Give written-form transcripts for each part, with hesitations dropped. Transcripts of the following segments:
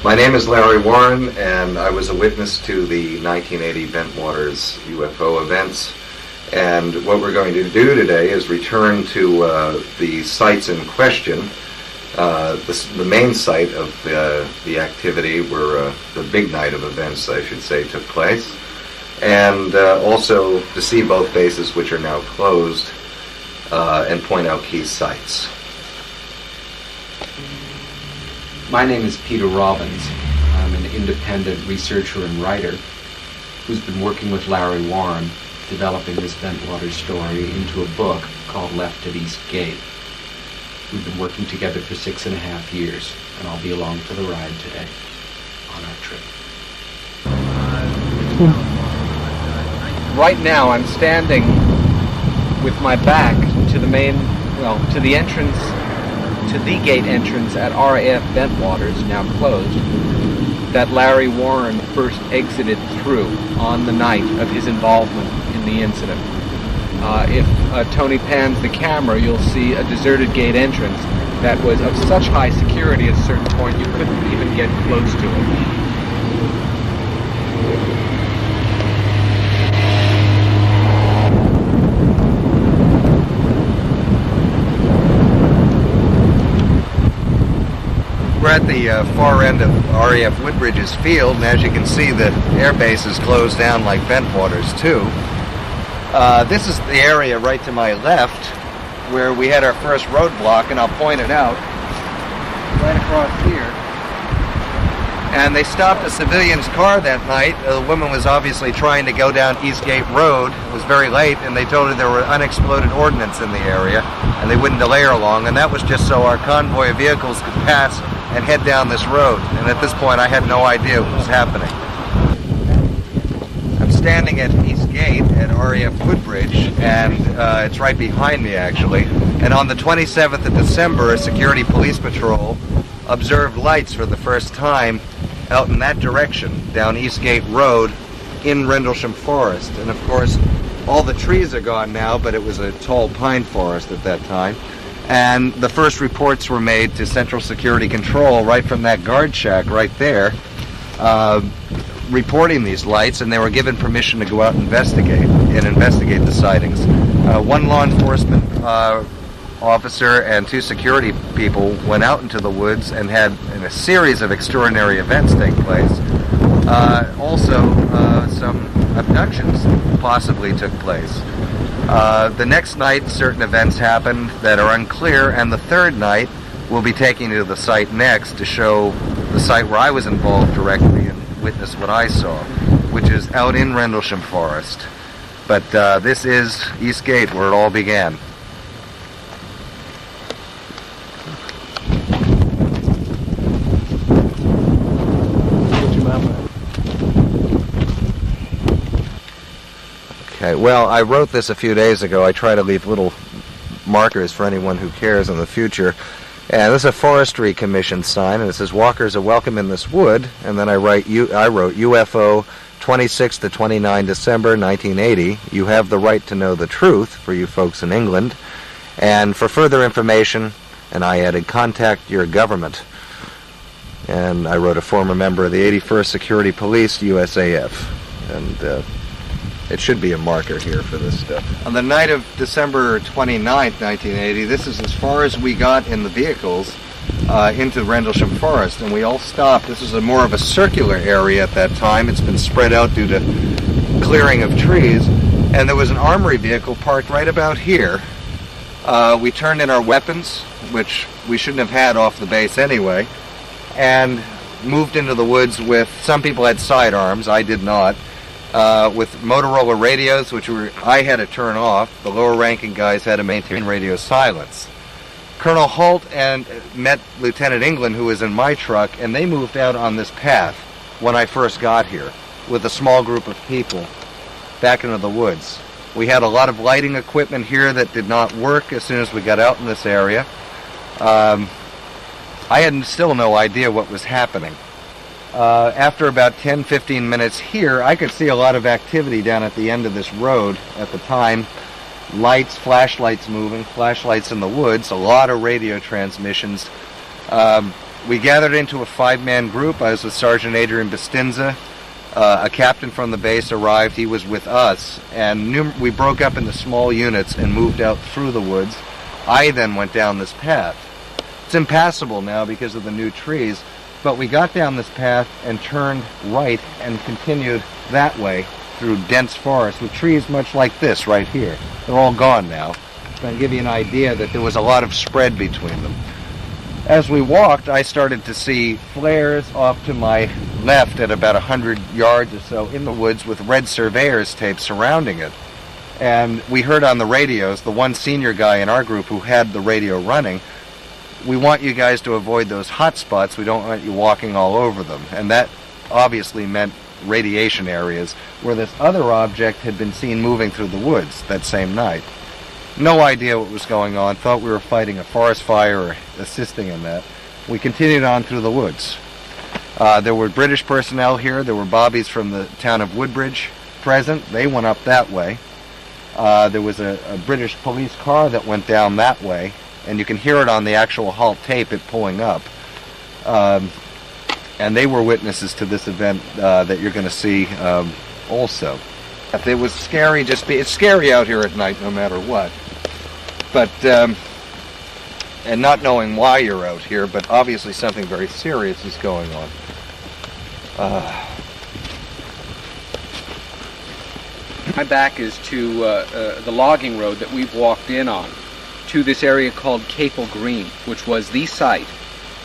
My name is Larry Warren, and I was a witness to the 1980 Bentwaters UFO events. And what we're going to do today is return to the sites in question, the main site of the activity where the big night of events, I should say, took place, and also to see both bases which are now closed and point out key sites. My name is Peter Robbins. I'm an independent researcher and writer who's been working with Larry Warren developing this Bentwaters story into a book called Left at East Gate. We've been working together for 6.5 years, and I'll be along for the ride today on our trip. Right now I'm standing with my back to the to the entrance, to the gate entrance at RAF Bentwaters, now closed, that Larry Warren first exited through on the night of his involvement in the incident. If Tony pans the camera, you'll see a deserted gate entrance that was of such high security at a certain point you couldn't even get close to it. We're at the far end of RAF Woodbridge's field, and as you can see, the air base is closed down like Bentwaters too. This is the area right to my left where we had our first roadblock, and I'll point it out right across here. And they stopped a civilian's car that night. The woman was obviously trying to go down Eastgate Road. It was very late, and they told her there were unexploded ordnance in the area, and they wouldn't delay her along, and that was just so our convoy of vehicles could pass and head down this road. And at this point I had no idea what was happening. I'm standing at East Gate at RAF Woodbridge, and it's right behind me actually. And on the 27th of December, a security police patrol observed lights for the first time out in that direction, down Eastgate Road in Rendlesham Forest. And of course, all the trees are gone now, but it was a tall pine forest at that time. And the first reports were made to Central Security Control right from that guard shack right there, reporting these lights, and they were given permission to go out and investigate the sightings. One law enforcement officer and 2 security people went out into the woods and had a series of extraordinary events take place. Also, some abductions possibly took place. The next night, certain events happened that are unclear, and the third night, we'll be taking you to the site next to show the site where I was involved directly and witness what I saw, which is out in Rendlesham Forest. But this is East Gate, where it all began. Okay, well, I wrote this a few days ago. I try to leave little markers for anyone who cares in the future. And this is a Forestry Commission sign, and it says, "Walkers are welcome in this wood." And then I wrote UFO 26 to 29 December 1980. You have the right to know the truth, for you folks in England. And for further information, and I added, contact your government. And I wrote a former member of the 81st Security Police, USAF. And it should be a marker here for this stuff. On the night of December 29th, 1980, this is as far as we got in the vehicles into Rendlesham Forest, and we all stopped. This was more of a circular area at that time. It's been spread out due to clearing of trees, and there was an armory vehicle parked right about here. We turned in our weapons, which we shouldn't have had off the base anyway, and moved into the woods with, some people had sidearms, I did not, with Motorola radios, which I had to turn off. The lower ranking guys had to maintain radio silence. Colonel Halt met Lieutenant England, who was in my truck, and they moved out on this path when I first got here with a small group of people back into the woods. We had a lot of lighting equipment here that did not work as soon as we got out in this area. I had still no idea what was happening. After about 10-15 minutes here, I could see a lot of activity down at the end of this road at the time. Lights, flashlights moving, flashlights in the woods, a lot of radio transmissions. We gathered into a 5-man group. I was with Sergeant Adrian Bustinza. A captain from the base arrived. He was with us, and we broke up into small units and moved out through the woods. I then went down this path. It's impassable now because of the new trees, but we got down this path and turned right and continued that way through dense forest with trees much like this right here. They're all gone now. To give you an idea that there was a lot of spread between them. As we walked, I started to see flares off to my left at about 100 yards or so in the woods with red surveyor's tape surrounding it. And we heard on the radios, the one senior guy in our group who had the radio running, "We want you guys to avoid those hot spots. We don't want you walking all over them." And that obviously meant radiation areas where this other object had been seen moving through the woods that same night. No idea what was going on. Thought we were fighting a forest fire or assisting in that. We continued on through the woods. There were British personnel here. There were bobbies from the town of Woodbridge present. They went up that way. There was a British police car that went down that way, and you can hear it on the actual halt tape, it pulling up. And they were witnesses to this event that you're going to see also. It was scary. It's scary out here at night no matter what. But, and not knowing why you're out here, but obviously something very serious is going on. My back is to the logging road that we've walked in on, to this area called Capel Green, which was the site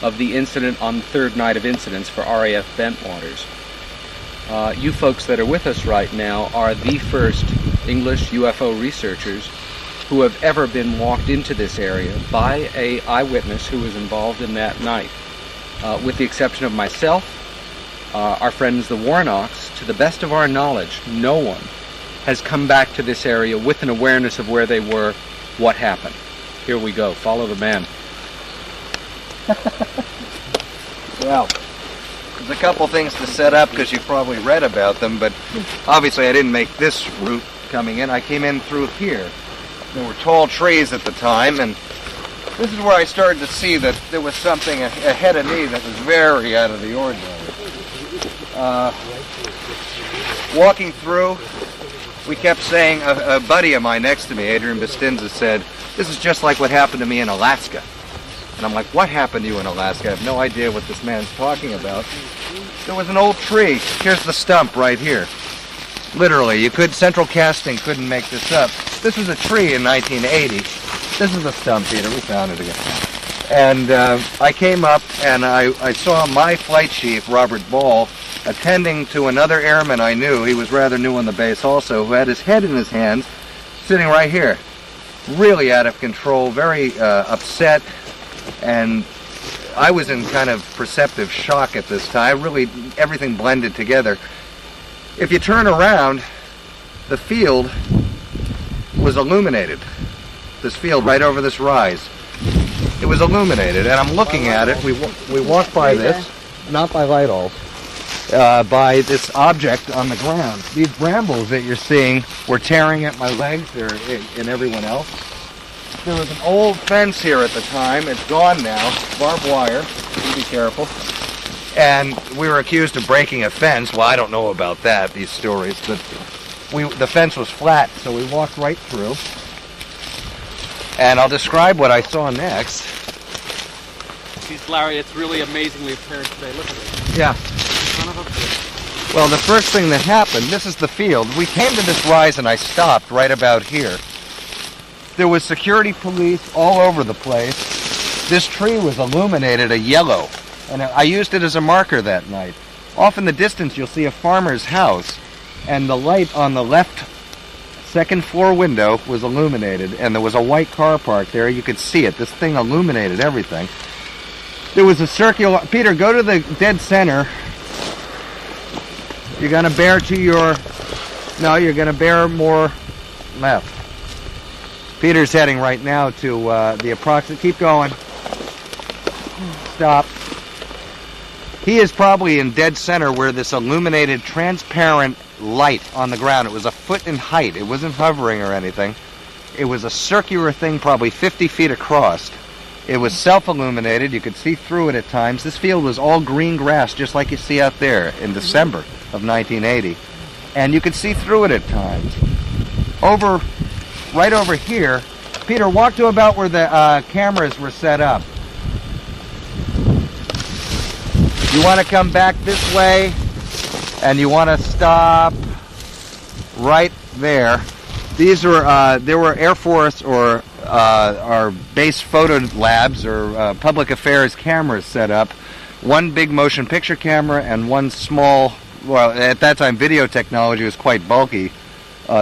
of the incident on the third night of incidents for RAF Bentwaters. You folks that are with us right now are the first English UFO researchers who have ever been walked into this area by an eyewitness who was involved in that night. With the exception of myself, our friends the Warnocks, to the best of our knowledge, no one has come back to this area with an awareness of where they were, what happened. Here we go. Follow the man. Well, there's a couple things to set up because you've probably read about them, but obviously I didn't make this route coming in. I came in through here. There were tall trees at the time, and this is where I started to see that there was something ahead of me that was very out of the ordinary. Walking through, we kept saying, a buddy of mine next to me, Adrian Bustinza, said, "This is just like what happened to me in Alaska." And I'm like, "What happened to you in Alaska?" I have no idea what this man's talking about. There was an old tree. Here's the stump right here. Literally, Central Casting couldn't make this up. This was a tree in 1980. This is the stump, Peter. We found it again. And I came up and I saw my flight chief, Robert Ball, attending to another airman I knew. He was rather new on the base also, who had his head in his hands, sitting right here. Really out of control, very upset. And I was in kind of perceptive shock at this time. Really, everything blended together. If you turn around, the field was illuminated. This field right over this rise. It was illuminated, and I'm looking at it. We walked by this, not by light all, by this object on the ground. These brambles that you're seeing were tearing at my legs and everyone else. There was an old fence here at the time. It's gone now. Barbed wire. Be careful. And we were accused of breaking a fence. Well, I don't know about that, these stories, but the fence was flat, so we walked right through. And I'll describe what I saw next. Geez, Larry, it's really amazingly apparent today. Look at it. Yeah. Son of a bitch. Well, the first thing that happened, this is the field. We came to this rise and I stopped right about here. There was security police all over the place. This tree was illuminated a yellow, and I used it as a marker that night. Off in the distance, you'll see a farmer's house, and the light on the left second floor window was illuminated, and there was a white car parked there. You could see it. This thing illuminated everything. There was a circular... Peter, go to the dead center. You're going to bear to your... No, you're going to bear more left. Peter's heading right now to the approximate... Keep going. Stop. He is probably in dead center where this illuminated, transparent light on the ground. It was a foot in height. It wasn't hovering or anything. It was a circular thing, probably 50 feet across. It was self-illuminated. You could see through it at times. This field was all green grass, just like you see out there in December of 1980. And you could see through it at times. Right over here, Peter, walk to about where the cameras were set up. You want to come back this way, and you want to stop right there. These were there were Air Force or our base photo labs or public affairs cameras set up. One big motion picture camera and one small, well, at that time video technology was quite bulky,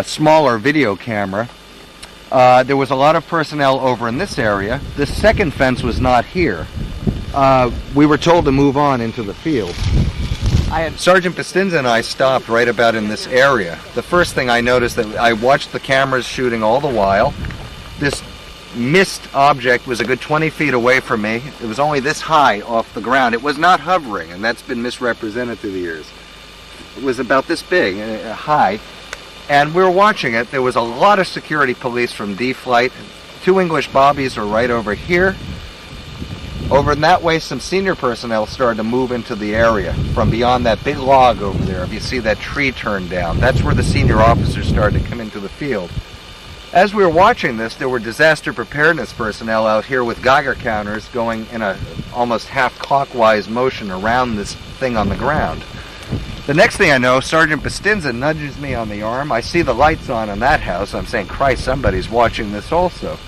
smaller video camera. There was a lot of personnel over in this area. The second fence was not here. We were told to move on into the field. Sergeant Pastinza and I stopped right about in this area. The first thing I noticed, that I watched the cameras shooting all the while. This mist object was a good 20 feet away from me. It was only this high off the ground. It was not hovering, and that's been misrepresented through the years. It was about this big, high, and we were watching it. There was a lot of security police from D-Flight. 2 English bobbies were right over here. Over in that way, some senior personnel started to move into the area from beyond that big log over there. If you see that tree turned down, that's where the senior officers started to come into the field. As we were watching this, there were disaster preparedness personnel out here with Geiger counters going in a almost half clockwise motion around this thing on the ground. The next thing I know, Sergeant Pastinza nudges me on the arm. I see the lights on that house. I'm saying, Christ, somebody's watching this also.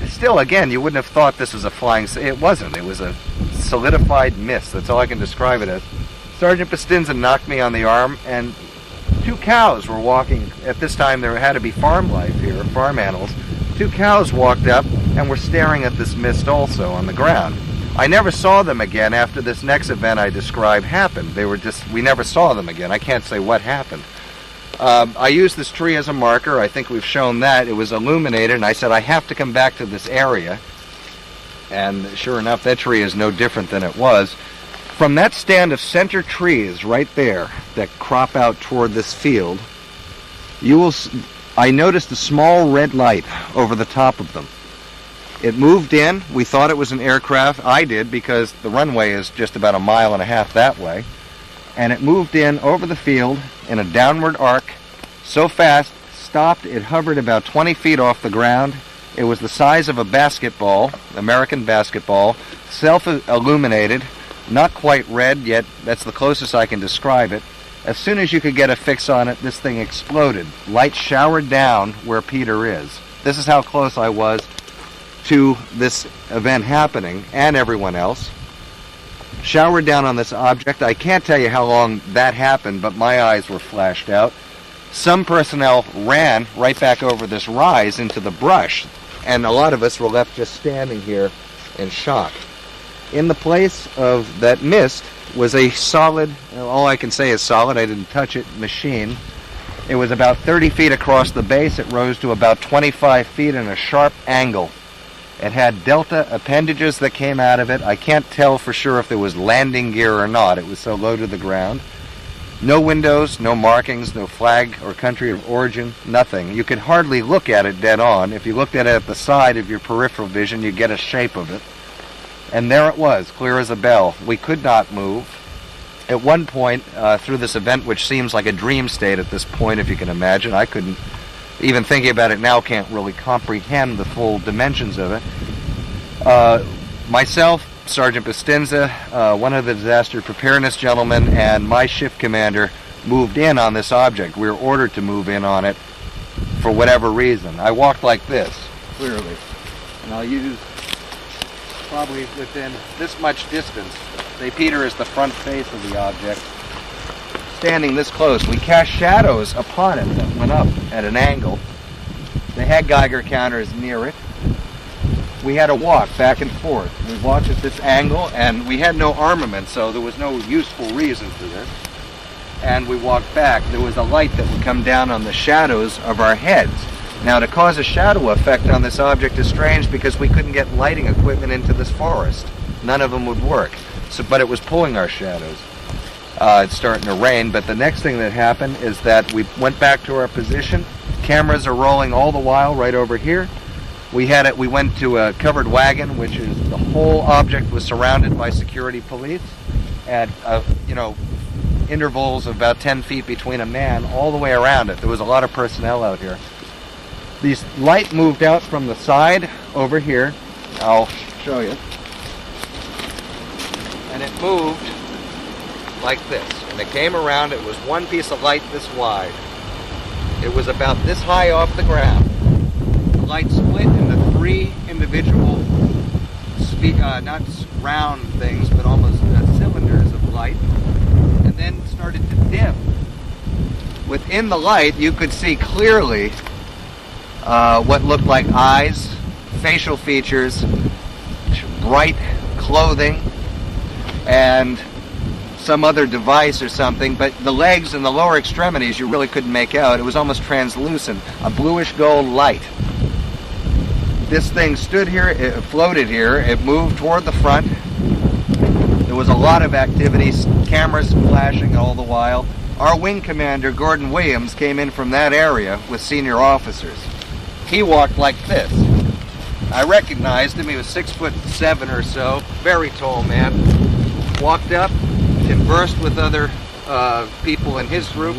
Still, again, you wouldn't have thought this was a flying... It wasn't. It was a solidified mist. That's all I can describe it as. Sergeant Pastinza knocked me on the arm, and 2 cows were walking. At this time, there had to be farm life here, farm animals. 2 cows walked up and were staring at this mist also on the ground. I never saw them again after this next event I described happened. We never saw them again. I can't say what happened. I used this tree as a marker. I think we've shown that. It was illuminated, and I said, I have to come back to this area. And sure enough, that tree is no different than it was. From that stand of center trees right there that crop out toward this field, I noticed a small red light over the top of them. It moved in. We thought it was an aircraft. I did, because the runway is just about 1.5 miles that way. And it moved in over the field in a downward arc so fast, stopped. It hovered about 20 feet off the ground. It was the size of a basketball, American basketball, self-illuminated, not quite red yet. That's the closest I can describe it. As soon as you could get a fix on it, this thing exploded. Light showered down where Peter is. This is how close I was to this event happening, and everyone else. Showered down on this object. I can't tell you how long that happened, but my eyes were flashed out. Some personnel ran right back over this rise into the brush, and a lot of us were left just standing here in shock. In the place of that mist was a solid, all I can say is solid, I didn't touch it, machine. It was about 30 feet across the base. It rose to about 25 feet in a sharp angle. It had delta appendages that came out of it. I can't tell for sure if there was landing gear or not. It was so low to the ground. No windows, no markings, no flag or country of origin, nothing. You could hardly look at it dead on. If you looked at it at the side of your peripheral vision, you'd get a shape of it. And there it was, clear as a bell. We could not move. At one point, through this event, which seems like a dream state at this point, if you can imagine, I couldn't, even thinking about it now, can't really comprehend the full dimensions of it. Myself, Sergeant Pastinza, one of the disaster preparedness gentlemen, and my shift commander moved in on this object. We were ordered to move in on it for whatever reason. I walked like this, clearly. And I'll use probably within this much distance. Say Peter is the front face of the object. Standing this close, we cast shadows upon it that went up at an angle. They had Geiger counters near it. We had to walk back and forth. We walked at this angle, and we had no armament, so there was no useful reason for this. And we walked back. There was a light that would come down on the shadows of our heads. Now, to cause a shadow effect on this object is strange because we couldn't get lighting equipment into this forest. None of them would work. But it was pulling our shadows. It's starting to rain, but the next thing that happened is that we went back to our position. Cameras are rolling all the while right over here. We went to a covered wagon, which is the whole object was surrounded by security police at intervals of about 10 feet between a man all the way around it. There was a lot of personnel out here. This light moved out from the side over here. I'll show you. And it moved like this. And it came around. It was one piece of light this wide. It was about this high off the ground. The light split into three individual, not round things, but almost cylinders of light. And then started to dim. Within the light, you could see clearly what looked like eyes, facial features, bright clothing, and some other device or something, but the legs and the lower extremities you really couldn't make out. It was almost translucent, a bluish gold light. This thing stood here, it floated here, it moved toward the front. There was a lot of activity, cameras flashing all the while. Our wing commander, Gordon Williams, came in from that area with senior officers. He walked like this. I recognized him. He was 6'7" or so, very tall man. Walked up, conversed with other people in his group.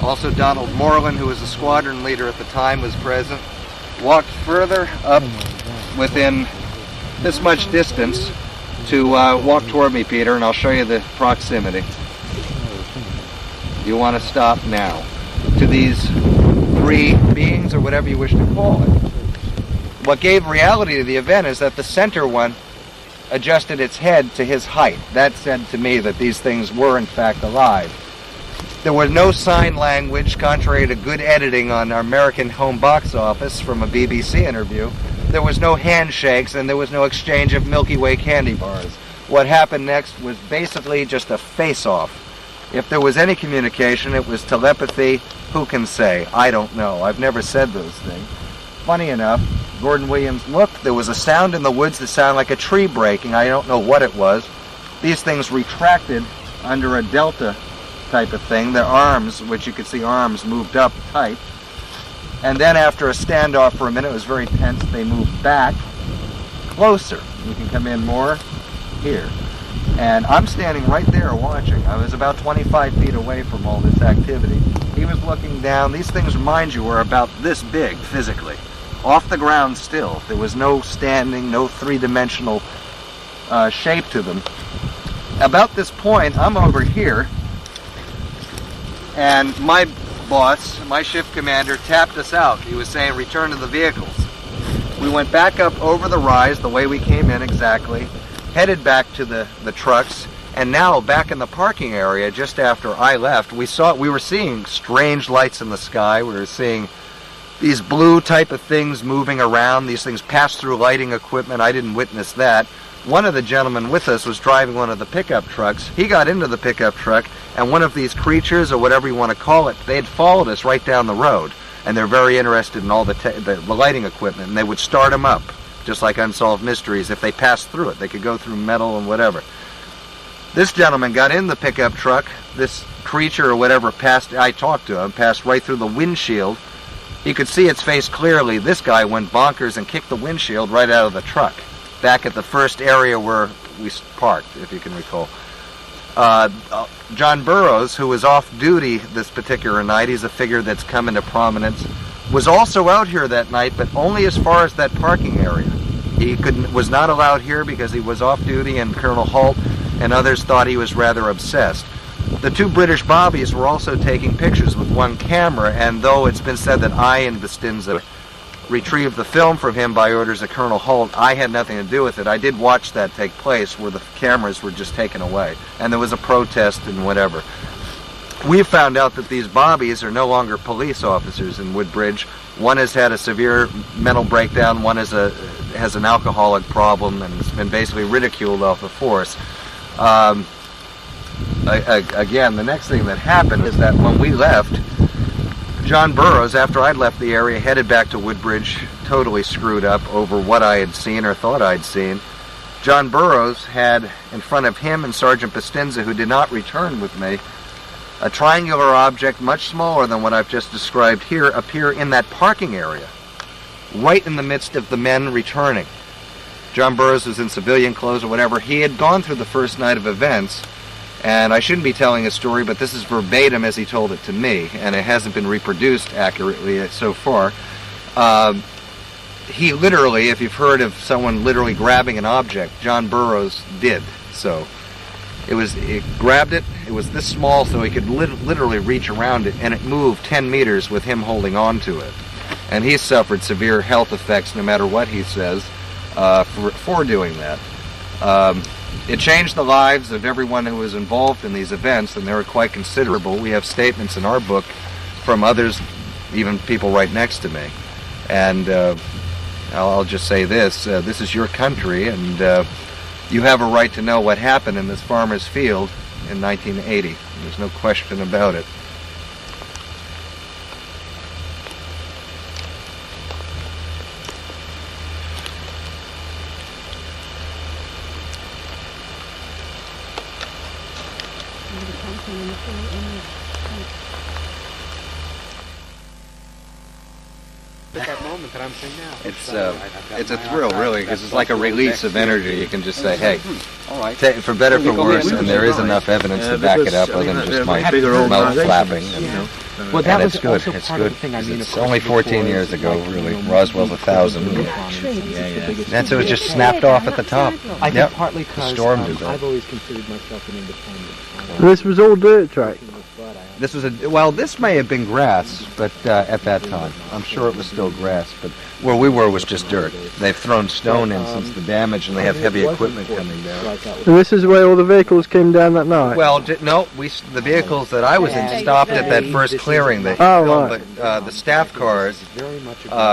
Also Donald Moreland, who was the squadron leader at the time, was present. Walked further up within this much distance to walk toward me, Peter, and I'll show you the proximity. You want to stop now. To these three beings, or whatever you wish to call it. What gave reality to the event is that the center one adjusted its head to his height. That said to me that these things were in fact alive. There was no sign language, contrary to good editing on our American home box office from a BBC interview. There was no handshakes, and there was no exchange of Milky Way candy bars. What happened next was basically just a face-off. If there was any communication, it was telepathy. Who can say? I don't know. I've never said those things. Funny enough, Gordon Williams looked. There was a sound in the woods that sounded like a tree breaking. I don't know what it was. These things retracted under a delta type of thing. Their arms, which you could see arms, moved up tight. And then after a standoff for a minute, it was very tense, they moved back closer. You can come in more here. And I'm standing right there watching. I was about 25 feet away from all this activity. He was looking down. These things, mind you, were about this big physically. Off the ground still. There was no standing, no three-dimensional shape to them. About this point, I'm over here, and my boss, my shift commander, tapped us out. He was saying, return to the vehicles. We went back up over the rise, the way we came in exactly, headed back to the trucks, and now back in the parking area just after I left, we were seeing strange lights in the sky. We were seeing these blue type of things moving around. These things pass through lighting equipment. I didn't witness that. One of the gentlemen with us was driving one of the pickup trucks. He got into the pickup truck, and one of these creatures, or whatever you want to call it, they had followed us right down the road, and they're very interested in all the lighting equipment, and they would start them up, just like Unsolved Mysteries. If they passed through it, they could go through metal and whatever. This gentleman got in the pickup truck. This creature or whatever I talked to him, passed right through the windshield. He could see its face clearly. This guy went bonkers and kicked the windshield right out of the truck, back at the first area where we parked, if you can recall. John Burroughs, who was off duty this particular night, he's a figure that's come into prominence, was also out here that night, but only as far as that parking area. He was not allowed here because he was off duty, and Colonel Halt and others thought he was rather obsessed. The two British bobbies were also taking pictures with one camera, and though it's been said that I and Bustinza retrieved the film from him by orders of Colonel Holt, I had nothing to do with it. I did watch that take place where the cameras were just taken away, and there was a protest and whatever. We found out that these bobbies are no longer police officers in Woodbridge. One has had a severe mental breakdown, one has an alcoholic problem, and has been basically ridiculed off the force. Again, the next thing that happened is that when we left, John Burroughs, after I'd left the area, headed back to Woodbridge, totally screwed up over what I had seen or thought I'd seen. John Burroughs had in front of him and Sergeant Bustinza, who did not return with me, a triangular object much smaller than what I've just described here appear in that parking area. right in the midst of the men returning. John Burroughs was in civilian clothes or whatever. He had gone through the first night of events, and I shouldn't be telling his story, but this is verbatim as he told it to me, and it hasn't been reproduced accurately so far. He literally, if you've heard of someone literally grabbing an object, John Burroughs did so. It grabbed it, it was this small so he could literally reach around it, and it moved 10 meters with him holding on to it. And he suffered severe health effects, no matter what he says, for doing that. It changed the lives of everyone who was involved in these events, and they were quite considerable. We have statements in our book from others, even people right next to me. And I'll just say this is your country, and you have a right to know what happened in this farmer's field in 1980. There's no question about it. At that moment that I'm saying now. It's a thrill, really, because it's like a release of energy. You can just say, hey, all right. for better, for worse, and there is enough evidence to back it up other than just my mouth flapping. And, Well, that and was it's good. also It's part good. of the thing. I mean, It's only 14 years ago, really. Roswell's 1,000. That's it was just snapped off at the top. I think Yep. partly because storm did that. I've always considered myself an independent. This was all dirt track. This was this may have been grass, but at that time. I'm sure it was still grass, but where we were was just dirt. They've thrown stone in since the damage, and they have heavy equipment coming down. And this is where all the vehicles came down that night. Well, no, the vehicles that I was in stopped at that first clearing. They Oh, right. but the staff cars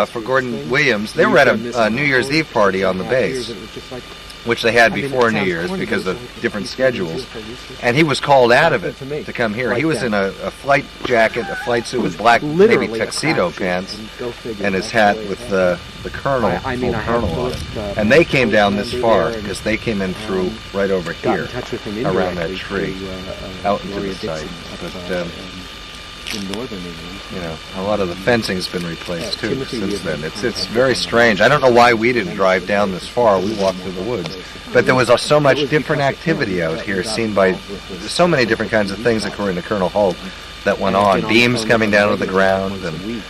for Gordon Williams, they were at a New Year's Eve party on the base, which they had before New Year's because of different schedules, and he was called out of it to come here. He was in a flight jacket, a flight suit with black maybe tuxedo pants, and his hat with the colonel, full colonel on it. And they came down this far because they came in through right over here, around that tree, out into the site. But in northern England, you know, a lot of the fencing's been replaced too since then. It's very strange. I don't know why we didn't drive down this far. We walked through the woods, but there was so much different activity out here, seen by so many different kinds of things, according to Colonel Halt, that went on. Beams coming down to the ground and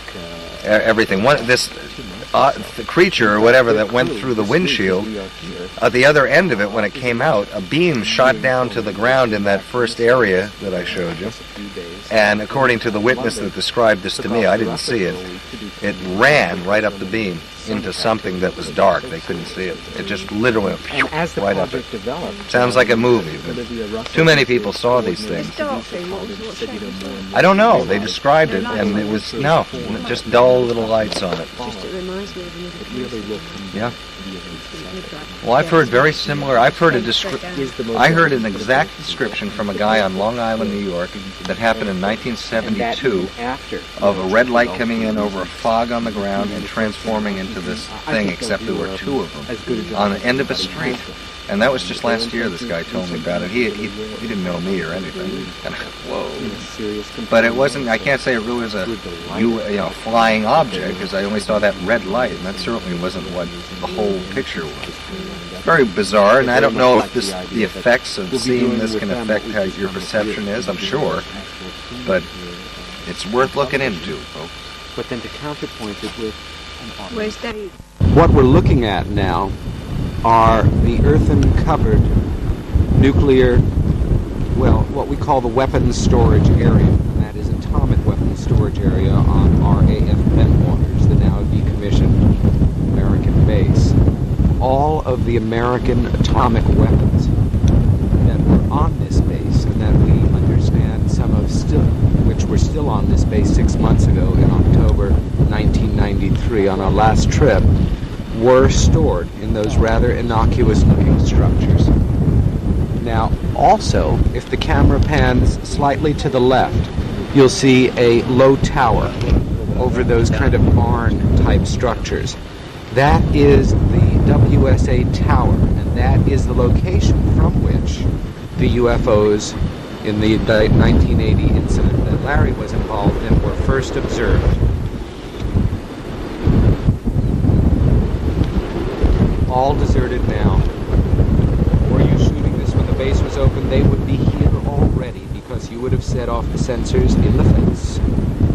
everything. The creature or whatever that went through the windshield, at the other end of it, when it came out, a beam shot down to the ground in that first area that I showed you. And according to the witness that described this to me, I didn't see it, it ran right up the beam into something that was dark. They couldn't see it. It just literally went as the right up it. project developed, Sounds like a movie, but too many people saw these things. I don't know. They described it, and it was, no, just dull little lights on it. Yeah. Well, I've heard very similar. I heard an exact description from a guy on Long Island, New York, that happened in 1972 of a red light coming in over a fog on the ground and transforming into this thing, except there were two of them on the end of a street. And that was just last year. This guy told me about it. He didn't know me or anything. And whoa! But it wasn't. I can't say it really was a flying object, because I only saw that red light, and that certainly wasn't what the whole picture was. Very bizarre, and I don't know if the effects of seeing this can affect how your perception is. I'm sure, but it's worth looking into, folks. But then to counterpoint it with Where's that? what we're looking at now are the earthen-covered nuclear, what we call the weapons storage area. And that is atomic weapons storage area on RAF Bentwaters, the now decommissioned American base. All of the American atomic weapons that were on this base, and that we understand which were still on this base 6 months ago in October 1993 on our last trip, were stored in those rather innocuous-looking structures. Now, also, if the camera pans slightly to the left, you'll see a low tower over those kind of barn-type structures. That is the WSA Tower, and that is the location from which the UFOs in the 1980 incident that Larry was involved in were first observed. all deserted now. Were you shooting this when the base was open, they would be here already because you would have set off the sensors in the face.